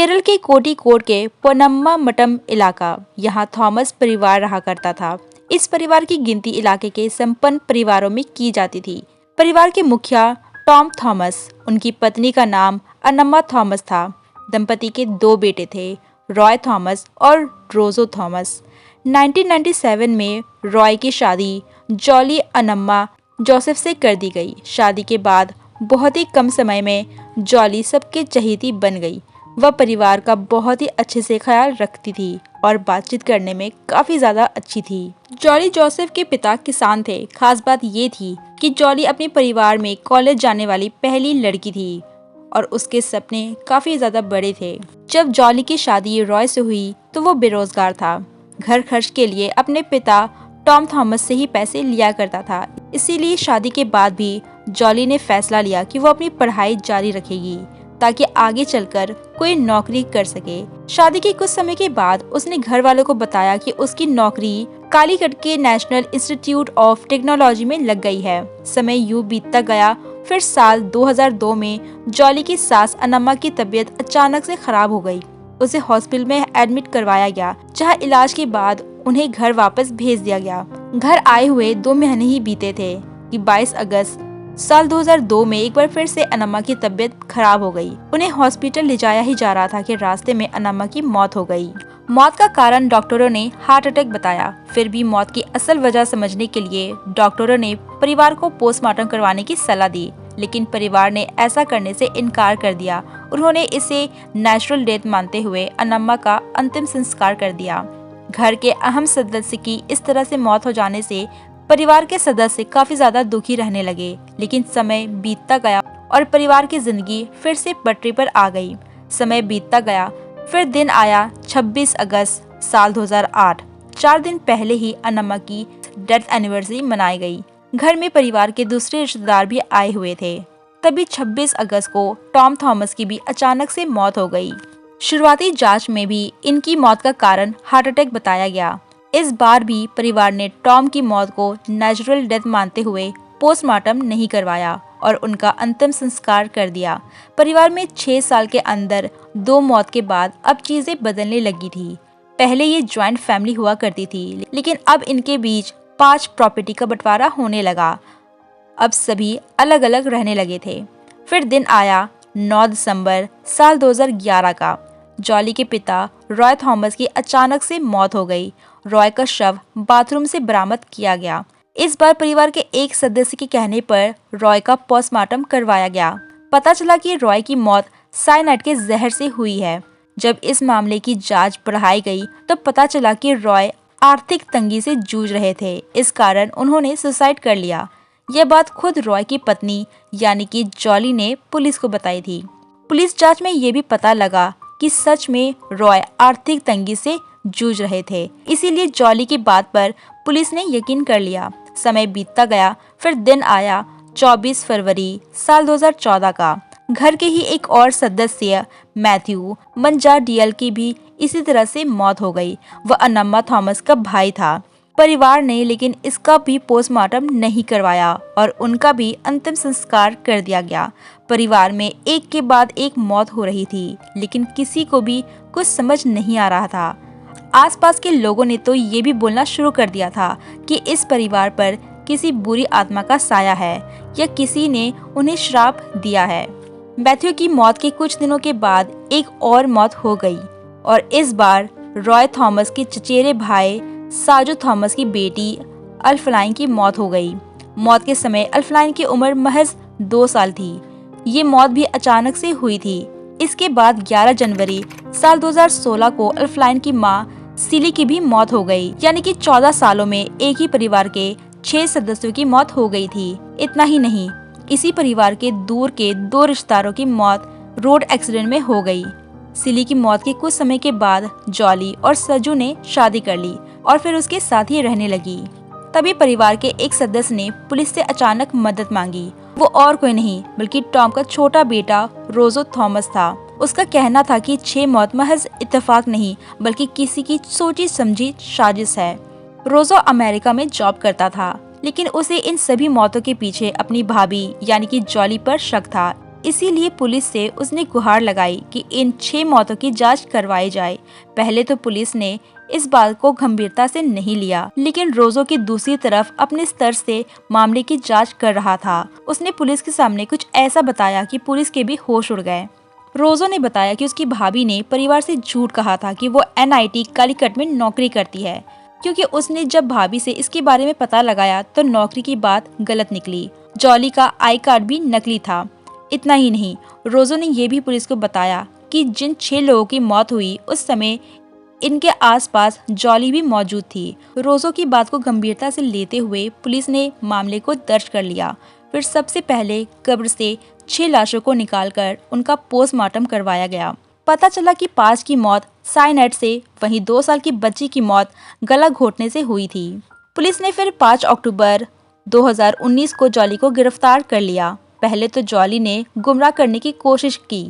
केरल के कोझिकोड के पोन्नम्मा मठम इलाका, यहाँ थॉमस परिवार रहा करता था। इस परिवार की गिनती इलाके के संपन्न परिवारों में की जाती थी। परिवार के मुखिया टॉम थॉमस, उनकी पत्नी का नाम अन्नमा थॉमस था। दंपति के 2 बेटे थे, रॉय थॉमस और रोजो थॉमस। 1997 में रॉय की शादी जॉली अन्नमा जोसेफ से कर दी गई। शादी के बाद बहुत ही कम समय में जॉली सबके चहेती बन गई। वह परिवार का बहुत ही अच्छे से ख्याल रखती थी और बातचीत करने में काफी ज्यादा अच्छी थी। जॉली जोसेफ के पिता किसान थे। खास बात ये थी कि जॉली अपने परिवार में कॉलेज जाने वाली पहली लड़की थी और उसके सपने काफी ज्यादा बड़े थे। जब जॉली की शादी रॉय से हुई तो वो बेरोजगार था। घर खर्च के लिए अपने पिता टॉम थॉमस से ही पैसे लिया करता था। इसीलिए शादी के बाद भी जॉली ने फैसला लिया कि वो अपनी पढ़ाई जारी रखेगी ताकि आगे चलकर कोई नौकरी कर सके। शादी के कुछ समय के बाद उसने घर वालों को बताया कि उसकी नौकरी कालीकट के नेशनल इंस्टीट्यूट ऑफ टेक्नोलॉजी में लग गई है। समय यूं बीतता गया। फिर साल 2002 में जॉली की सास अन्नमा की तबीयत अचानक से खराब हो गई। उसे हॉस्पिटल में एडमिट करवाया गया, जहां इलाज के बाद उन्हें घर वापस भेज दिया गया। घर आए हुए 2 महीने ही बीते थे कि 22 अगस्त साल 2002 में एक बार फिर से अन्नमा की तबीयत खराब हो गई। उन्हें हॉस्पिटल ले जाया ही जा रहा था कि रास्ते में अन्नमा की मौत हो गई। मौत का कारण डॉक्टरों ने हार्ट अटैक बताया। फिर भी मौत की असल वजह समझने के लिए डॉक्टरों ने परिवार को पोस्टमार्टम करवाने की सलाह दी, लेकिन परिवार ने ऐसा करने से इनकार कर दिया। उन्होंने इसे नेचुरल डेथ मानते हुए अन्नमा का अंतिम संस्कार कर दिया। घर के अहम सदस्य की इस तरह से मौत हो जाने से परिवार के सदस्य काफी ज्यादा दुखी रहने लगे। लेकिन समय बीतता गया और परिवार की जिंदगी फिर से पटरी पर आ गई। समय बीतता गया, फिर दिन आया 26 अगस्त साल 2008। 4 दिन पहले ही अन्नमा की डेथ एनिवर्सरी मनाई गई। घर में परिवार के दूसरे रिश्तेदार भी आए हुए थे। तभी 26 अगस्त को टॉम थॉमस की भी अचानक से मौत हो गई। शुरुआती जांच में भी इनकी मौत का कारण हार्ट अटैक बताया गया। इस बार भी परिवार ने टॉम की मौत को नेचुरल डेथ मानते हुए पोस्टमार्टम नहीं करवाया और उनका अंतिम संस्कार कर दिया। परिवार में 6 साल के अंदर 2 मौत के बाद अब चीजें बदलने लगी थी। पहले ये ज्वाइंट फैमिली हुआ करती थी, लेकिन अब इनके बीच 5 प्रॉपर्टी का बंटवारा होने लगा। अब सभी अलग अलग रहने लगे थे। फिर दिन आया 9 दिसंबर साल 2011 का। जॉली के पिता रॉय थॉमस की अचानक से मौत हो गई। रॉय का शव बाथरूम से बरामद किया गया। इस बार परिवार के एक सदस्य के कहने पर रॉय का पोस्टमार्टम करवाया गया। पता चला कि रॉय की मौत साइनाइड के जहर से हुई है। जब इस मामले की जांच बढ़ाई गई तो पता चला कि रॉय आर्थिक तंगी से जूझ रहे थे। इस कारण उन्होंने सुसाइड कर लिया। यह बात खुद रॉय की पत्नी यानी कि जॉली ने पुलिस को बताई थी। पुलिस जांच में ये भी पता लगा कि सच में रॉय आर्थिक तंगी से जूझ रहे थे। इसीलिए जॉली की बात पर पुलिस ने यकीन कर लिया। समय बीतता गया। फिर दिन आया 24 फरवरी साल 2014 का। घर के ही एक और सदस्य मैथ्यू मंजाडियल की भी इसी तरह से मौत हो गई। वह अन्नमा थॉमस का भाई था। परिवार ने लेकिन इसका भी पोस्टमार्टम नहीं करवाया और उनका भी अंतिम संस्कार कर दिया गया। परिवार में एक के बाद एक मौत हो रही थी, लेकिन किसी को भी कुछ समझ नहीं आ रहा था। आसपास के लोगों ने तो ये भी बोलना शुरू कर दिया था कि इस परिवार पर किसी बुरी आत्मा का साया है या किसी ने उन्हें श्राप दिया है। मैथ्यू की मौत के कुछ दिनों के बाद एक और मौत हो गई और इस बार रॉय थॉमस के चचेरे भाई साजो थॉमस की बेटी अल्फलाइन की मौत हो गई। मौत के समय अल्फलाइन की उम्र महज 2 साल थी। ये मौत भी अचानक से हुई थी। इसके बाद 11 जनवरी साल 2016 को अल्फलाइन की मां सिली की भी मौत हो गई। यानी कि 14 सालों में एक ही परिवार के 6 सदस्यों की मौत हो गई थी। इतना ही नहीं, इसी परिवार के दूर के 2 रिश्तेदारों की मौत रोड एक्सीडेंट में हो गई। सिली की मौत के कुछ समय के बाद जॉली और सजू ने शादी कर ली और फिर उसके साथ ही रहने लगी। तभी परिवार के एक सदस्य ने पुलिस से अचानक मदद मांगी। वो और कोई नहीं बल्कि टॉम का छोटा बेटा रोजो थॉमस था। उसका कहना था कि 6 मौत महज इत्तेफाक नहीं बल्कि किसी की सोची समझी साजिश है। रोजो अमेरिका में जॉब करता था, लेकिन उसे इन सभी मौतों के पीछे अपनी भाभी यानी कि जॉली पर शक था। इसीलिए पुलिस से उसने गुहार लगाई कि इन 6 मौतों की जांच करवाई जाए। पहले तो पुलिस ने इस बात को गंभीरता से नहीं लिया, लेकिन रोजो की दूसरी तरफ अपने स्तर से मामले की जांच कर रहा था। उसने पुलिस के सामने कुछ ऐसा बताया कि पुलिस के भी होश उड़ गए। रोजो ने बताया कि उसकी भाभी ने परिवार से झूठ कहा था कि वो NIT कालीकट में नौकरी करती है, क्योंकि उसने जब भाभी से इसके बारे में पता लगाया तो नौकरी की बात गलत निकली। जॉली का आई कार्ड भी नकली था। इतना ही नहीं, रोजो ने यह भी पुलिस को बताया कि जिन 6 लोगों की मौत हुई उस समय इनके आसपास जॉली भी मौजूद थी। रोजो की बात को गंभीरता से लेते हुए पुलिस ने मामले को दर्ज कर लिया। फिर सबसे पहले कब्र से 6 लाशों को निकालकर उनका पोस्टमार्टम करवाया गया। पता चला कि 5 की मौत साइनाइड से, वहीं 2 साल की बच्ची की मौत गला घोटने से हुई थी। पुलिस ने फिर 5 अक्टूबर 2019 को जॉली को गिरफ्तार कर लिया। पहले तो जॉली ने गुमराह करने की कोशिश की,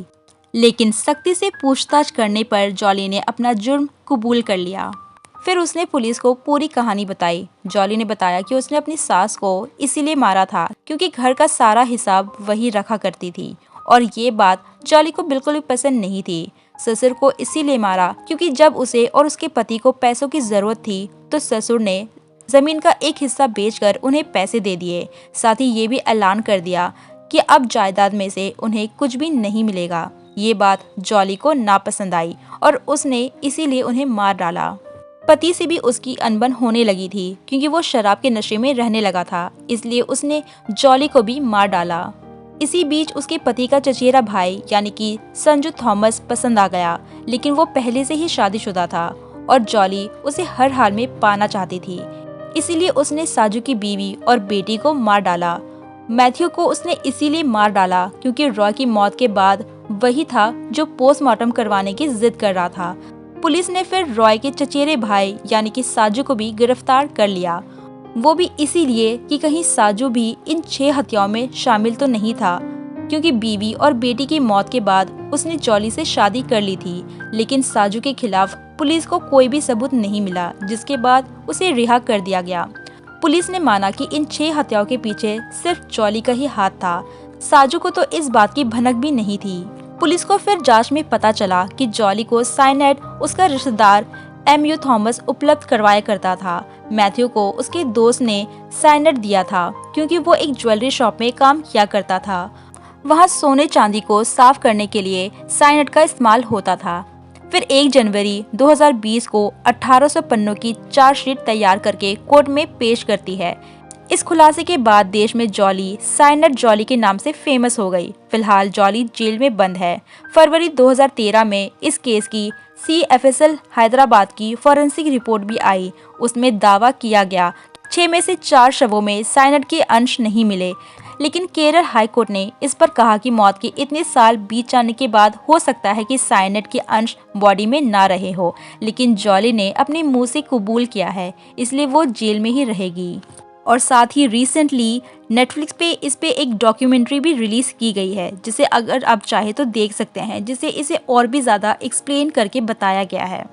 लेकिन सख्ती से पूछताछ करने पर जॉली ने अपना जुर्म कबूल कर लिया। फिर उसने पुलिस को पूरी कहानी बताई। जॉली ने बताया कि उसने अपनी सास को इसीलिए मारा था क्योंकि घर का सारा हिसाब वही रखा करती थी, और ये बात जॉली को बिल्कुल भी पसंद नहीं थी। ससुर को इसीलिए मारा क्योंकि जब उसे और उसके पति को पैसों की जरूरत थी तो ससुर ने जमीन का एक हिस्सा बेचकर उन्हें पैसे दे दिए। साथ ही ये भी ऐलान कर दिया कि अब जायदाद में से उन्हें कुछ भी नहीं मिलेगा। ये बात जॉली को नापसंद आई और उसने इसीलिए उन्हें मार डाला। पति से भी उसकी अनबन होने लगी थी क्योंकि वो शराब के नशे में रहने लगा था, इसलिए उसने जॉली को भी मार डाला। इसी बीच उसके पति का चचेरा भाई यानी कि संजू थॉमस पसंद आ गया, लेकिन वो पहले से ही शादीशुदा था और जॉली उसे हर हाल में पाना चाहती थी। इसीलिए उसने साजू की बीवी और बेटी को मार डाला। मैथ्यू को उसने इसीलिए मार डाला क्योंकि रॉय की मौत के बाद वही था जो पोस्टमार्टम करवाने की जिद कर रहा था। पुलिस ने फिर रॉय के चचेरे भाई यानी कि साजू को भी गिरफ्तार कर लिया, वो भी इसीलिए कि कहीं साजू भी इन 6 हत्याओं में शामिल तो नहीं था, क्योंकि बीवी और बेटी की मौत के बाद उसने जॉली से शादी कर ली थी। लेकिन साजू के खिलाफ पुलिस को कोई भी सबूत नहीं मिला, जिसके बाद उसे रिहा कर दिया गया। पुलिस ने माना कि इन 6 हत्याओं के पीछे सिर्फ जॉली का ही हाथ था। साजू को तो इस बात की भनक भी नहीं थी। पुलिस को फिर जांच में पता चला कि जॉली को साइनाइड उसका रिश्तेदार MU थॉमस उपलब्ध करवाया करता था। मैथ्यू को उसके दोस्त ने साइनाइड दिया था क्योंकि वो एक ज्वेलरी शॉप में काम किया करता था। वहाँ सोने चांदी को साफ करने के लिए साइनाइड का इस्तेमाल होता था। फिर 1 जनवरी 2020 को 1800 पन्नों की चार्जशीट तैयार करके कोर्ट में पेश करती है। इस खुलासे के बाद देश में जॉली साइनाइड जॉली के नाम से फेमस हो गई। फिलहाल जॉली जेल में बंद है। फरवरी 2013 में इस केस की CFSL हैदराबाद की फॉरेंसिक रिपोर्ट भी आई। उसमें दावा किया गया 6 में से 4 शवों में साइनाइड के अंश नहीं मिले, लेकिन केरल हाई कोर्ट ने इस पर कहा कि मौत के इतने साल बीत जाने के बाद हो सकता है कि साइनाइड के अंश बॉडी में ना रहे हो, लेकिन जॉली ने अपने मुंह से कबूल किया है, इसलिए वो जेल में ही रहेगी। और साथ ही रिसेंटली नेटफ्लिक्स पे इस पे एक डॉक्यूमेंट्री भी रिलीज की गई है, जिसे अगर आप चाहे तो देख सकते हैं, जिसे इसे और भी ज़्यादा एक्सप्लेन करके बताया गया है।